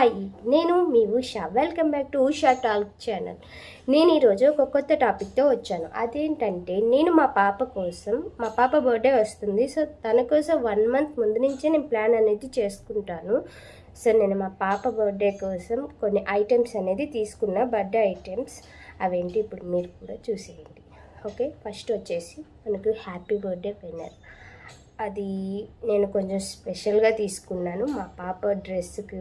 Hi, నేను మీ Usha. Welcome back to Usha talk channel. నేను ఈరోజు ఒక కొత్త టాపిక్తో వచ్చాను. అదేంటంటే నేను మా పాప బర్త్డే వస్తుంది. సో తన కోసం 1 మంత్ ముందు నుంచే నేను ప్లాన్ అనేది చేసుకుంటాను. సో నేను మా పాప బర్త్డే కోసం కొన్ని ఐటమ్స్ అనేది తీసుకున్నా, బర్త్డే ఐటమ్స్. అవేంటి ఇప్పుడు మీరు కూడా చూసేయండి. ఓకే, ఫస్ట్ వచ్చేసి మనకు హ్యాపీ బర్త్డే పెన్నర్. అది నేను కొంచెం స్పెషల్గా తీసుకున్నాను. మా పాప డ్రెస్కి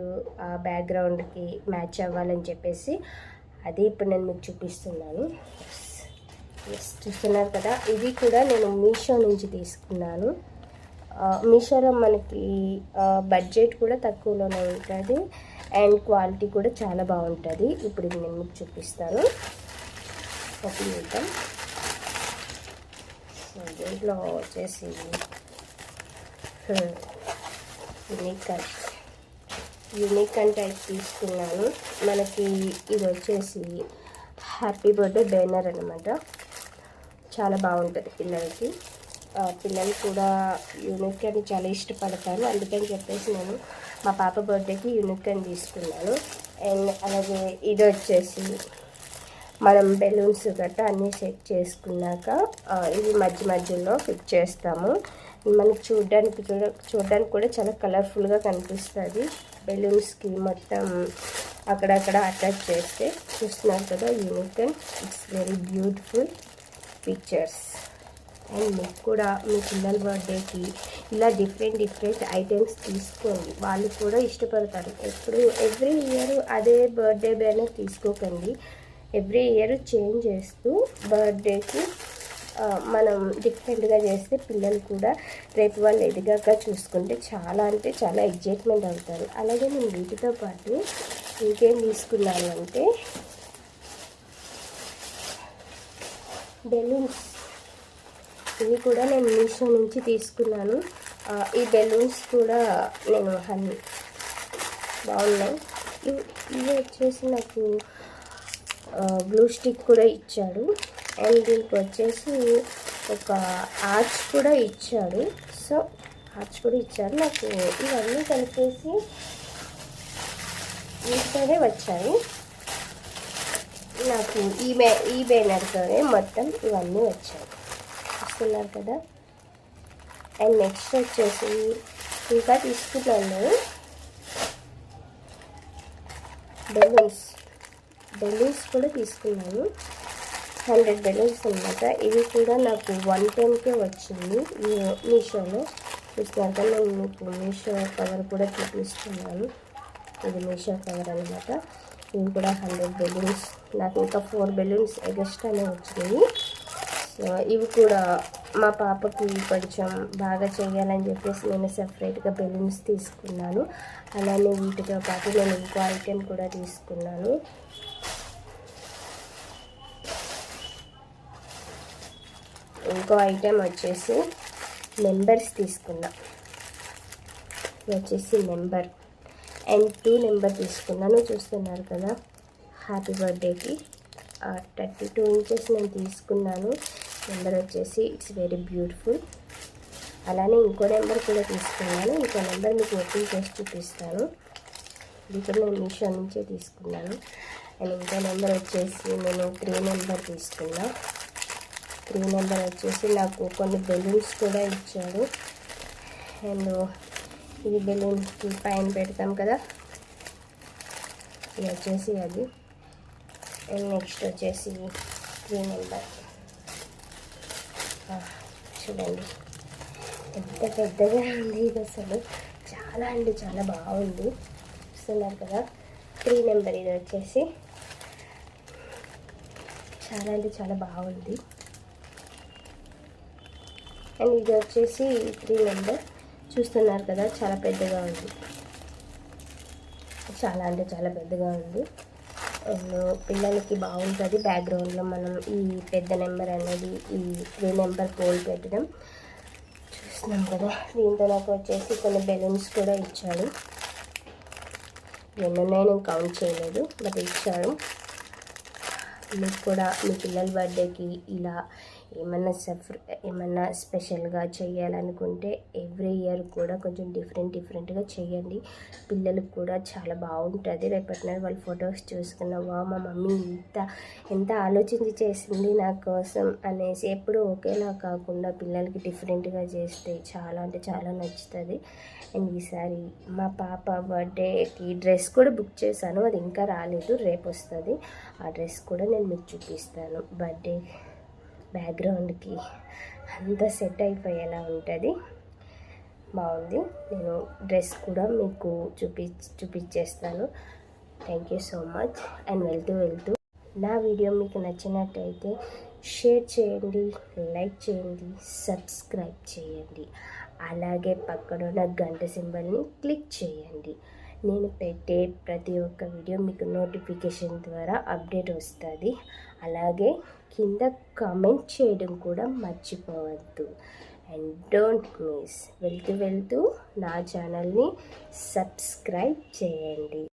బ్యాక్గ్రౌండ్కి మ్యాచ్ అవ్వాలని చెప్పేసి అది ఇప్పుడు నేను మీకు చూపిస్తున్నాను. చూస్తున్నారు కదా, ఇది కూడా నేను మీషో నుంచి తీసుకున్నాను. మీషోలో మనకి బడ్జెట్ కూడా తక్కువలోనే ఉంటుంది అండ్ క్వాలిటీ కూడా చాలా బాగుంటుంది. ఇప్పుడు ఇది నేను మీకు చూపిస్తాను. ఓపెన్ చేద్దాం. సో దీంట్లో వచ్చేసి యూనిక్ అంటే తీసుకున్నాను. మనకి ఇది వచ్చేసి హ్యాపీ బర్త్డే బ్యానర్ అనమాట. చాలా బాగుంటుంది పిల్లలకి. పిల్లలు కూడా యూనిక్ అని చాలా ఇష్టపడతారు. అందుకని చెప్పేసి నేను మా పాప బర్త్డేకి యూనిక్ అని తీసుకున్నాను. అండ్ అలాగే ఇది వచ్చేసి మనం బెలూన్స్ గట్రా అన్నీ సెట్ చేసుకున్నాక ఇది మధ్యలో ఫిట్ చేస్తాము. మనకి చూడడానికి కూడా చాలా కలర్ఫుల్గా కనిపిస్తుంది. బెలూన్స్కి మొత్తం అక్కడక్కడ అటాచ్ చేస్తే చూస్తున్నారు కదా, unique and it's very beautiful pictures. And మీకు కూడా మీ పిల్లల బర్త్డేకి ఇలా డిఫరెంట్ ఐటమ్స్ తీసుకోండి, వాళ్ళు కూడా ఇష్టపడతారు. ఎవ్రీ ఇయర్ అదే బర్త్డే బ్యానర్ తీసుకోకండి. ఎవ్రీ ఇయర్ చేంజ్ చేస్తూ బర్త్డేకి మనం డిఫరెంట్గా చేస్తే పిల్లలు కూడా రేపు వాళ్ళు ఎదిగాక చూసుకుంటే చాలా అంటే చాలా ఎగ్జైట్మెంట్ అవుతారు. అలాగే నేను వీటితో పాటు ఇంకేం తీసుకున్నాను అంటే బెలూన్స్. ఇవి కూడా నేను మీషో నుంచి తీసుకున్నాను. ఈ బెలూన్స్ కూడా నేను బాగున్నాయి. ఇవి వచ్చేసి నాకు గ్లూ స్టిక్ కూడా ఇచ్చాడు. అండ్ దీనికి వచ్చేసి ఒక ఆర్చ్ కూడా ఇచ్చాడు. సో ఆర్చ్ కూడా ఇచ్చారు నాకు. ఇవన్నీ కలిపేసి వీటితోనే వచ్చాయి నాకు. ఈ బ్యానర్తోనే మొత్తం ఇవన్నీ వచ్చాయి. చూస్తున్నారు కదా. అండ్ నెక్స్ట్ వచ్చేసి ఇంకా తీసుకున్నాను బెలూన్స్ కూడా తీసుకున్నాను. 100 బెలూన్స్ అనమాట. ఇవి కూడా నాకు 110కే వచ్చింది మీషోలో. చూస్తున్నారు కదా, నేను మీకు మీషో కవర్ కూడా చూపిస్తున్నాను. ఇది మీషో కవర్ అనమాట. ఇవి కూడా 100 బెలూన్స్. నాకు ఇంకా 4 బెలూన్స్ ఎక్స్ట్రానే వచ్చినాయి. సో ఇవి కూడా మా పాపకి కొంచెం బాగా చేయాలని చెప్పేసి నేను సెపరేట్గా బెలూన్స్ తీసుకున్నాను. అలానే వీటితో పాటు నేను ఇంకో ఐటెం కూడా తీసుకున్నాను. ఇంకో ఐటెం వచ్చేసి నెంబర్స్ తీసుకున్నా. వచ్చేసి నెంబర్ అండ్ 2 నెంబర్ తీసుకున్నాను. చూస్తున్నారు కదా, హ్యాపీ బర్త్డేకి 32 ఇంచెస్ నేను తీసుకున్నాను. నెంబర్ వచ్చేసి ఇట్స్ వెరీ బ్యూటిఫుల్. అలానే ఇంకో నెంబర్ కూడా తీసుకున్నాను. ఇంకో నెంబర్ మీకు ఓపెన్ చేసి చూపిస్తాను. ఇది కూడా నేను మీషో నుంచే తీసుకున్నాను. అండ్ ఇంకో నెంబర్ వచ్చేసి నేను 3 నెంబర్ తీసుకున్నా. 3 నెంబర్ వచ్చేసి నాకు కొన్ని బెలూన్స్ కూడా ఇచ్చాడు. అండ్ ఇది బెలూన్స్కి పైన పెడతాం కదా, ఇది వచ్చేసి అది. అండ్ నెక్స్ట్ వచ్చేసి 3 నెంబర్. చూడండి ఎంత పెద్దగా ఉంది ఇది. అసలు చాలా అంటే చాలా బాగుంది. చూస్తున్నారు కదా, 3 నెంబర్. ఇది వచ్చేసి చాలా అంటే చాలా బాగుంది. అండ్ ఇది వచ్చేసి 3 నెంబర్. చూస్తున్నారు కదా, చాలా పెద్దగా ఉంది. చాలా అంటే చాలా పెద్దగా ఉంది. అండ్ పిల్లలకి బాగుంటుంది. బ్యాక్గ్రౌండ్లో మనం ఈ పెద్ద నెంబర్ అనేది ఈ 3 నెంబర్ పోల్ పెట్టడం. చూస్తున్నాం కదా. దీంతో నాకు వచ్చేసి కొన్ని బెలూన్స్ కూడా ఇచ్చాడు. ఎన్నున్నాయి నేను కౌంట్ చేయలేదు, బట్ ఇచ్చాడు. మీకు కూడా మీ పిల్లల బర్త్డేకి ఇలా ఏమన్నా స్పెషల్గా చేయాలనుకుంటే ఎవ్రీ ఇయర్ కూడా కొంచెం డిఫరెంట్గా చేయండి. పిల్లలకు కూడా చాలా బాగుంటుంది. రేపటి నాడు వాళ్ళ ఫొటోస్ చూసుకున్న మా మమ్మీ ఎంత ఆలోచించి చేసింది నా కోసం అనేసి. ఎప్పుడు ఒకేలా కాకుండా పిల్లలకి డిఫరెంట్గా చేస్తే చాలా అంటే చాలా నచ్చుతుంది. అండ్ ఈసారి మా పాప బర్త్డేకి డ్రెస్ కూడా బుక్ చేశాను, అది ఇంకా రాలేదు, రేపు వస్తుంది. ఆ డ్రెస్ కూడా నేను మీకు చూపిస్తాను. బర్త్డే బ్యాక్గ్రౌండ్కి అంతా సెట్ అయిపోయేలా ఉంటుంది, బాగుంది. నేను డ్రెస్ కూడా మీకు చూపించేస్తాను. Thank you so much. And వెళ్తూ నా వీడియో మీకు నచ్చినట్టయితే షేర్ చేయండి, లైక్ చేయండి, సబ్స్క్రైబ్ చేయండి. అలాగే పక్కనున్న గంట సింబల్ని క్లిక్ చేయండి. నేను పెట్టే ప్రతి ఒక్క వీడియో మీకు నోటిఫికేషన్ ద్వారా అప్డేట్ వస్తుంది. అలాగే కింద కామెంట్ చేయడం కూడా మర్చిపోవద్దు. And don't miss. వెళ్తూ నా ఛానల్ని సబ్స్క్రైబ్ చేయండి.